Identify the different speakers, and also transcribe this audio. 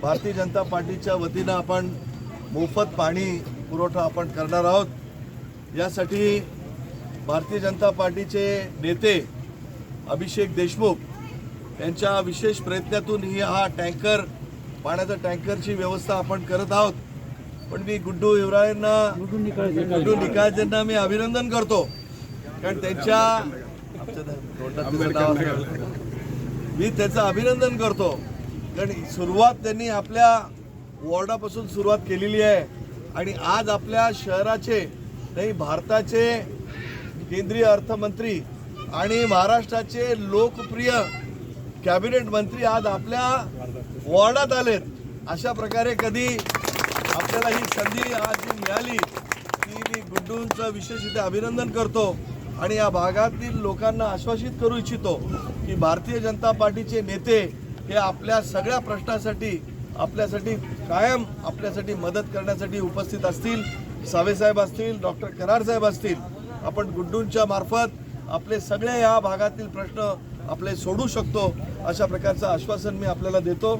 Speaker 1: भारतीय जनता पार्टीच्या वतीनं आपण मोफत पाणी पुरवठा आपण करणार आहोत। यासाठी भारतीय जनता पार्टीचे नेते अभिषेक देशमुख यांच्या विशेष प्रयत्नातून हा टँकर पाण्याचा टँकरची व्यवस्था आपण करत आहोत। पण मी गुड्डू निकाळजेंना मी अभिनंदन करतो, कारण त्यांच्या मी त्याचं अभिनंदन करतो, कारण सुरुवात त्यांनी आपल्या वॉर्डापासून सुरुवात केलेली आहे आणि आज आपल्या शहराचे नाही भारताचे केंद्रीय अर्थमंत्री आणि महाराष्ट्राचे लोकप्रिय कॅबिनेट मंत्री आज आपल्या वॉर्डात आलेत। अशा प्रकारे कधी आपल्याला ही संधी आज मिळाली की मी गुड्डूंचं विशेष इथे अभिनंदन करतो आणि या भागातील लोकांना आश्वासित करू इच्छितो की भारतीय जनता पार्टीचे नेते हे आपल्या सगळ्या प्रश्नासाठी आपल्यासाठी कायम आपल्यासाठी मदत करण्यासाठी उपस्थित असतील। सावेसाहेब असतील, डॉक्टर कराड साहेब असतील, आपण गुड्डूंच्या मार्फत आपले सगळे या भागातील प्रश्न आपले सोडू शकतो, अशा प्रकारचं आश्वासन मी आपल्याला देतो।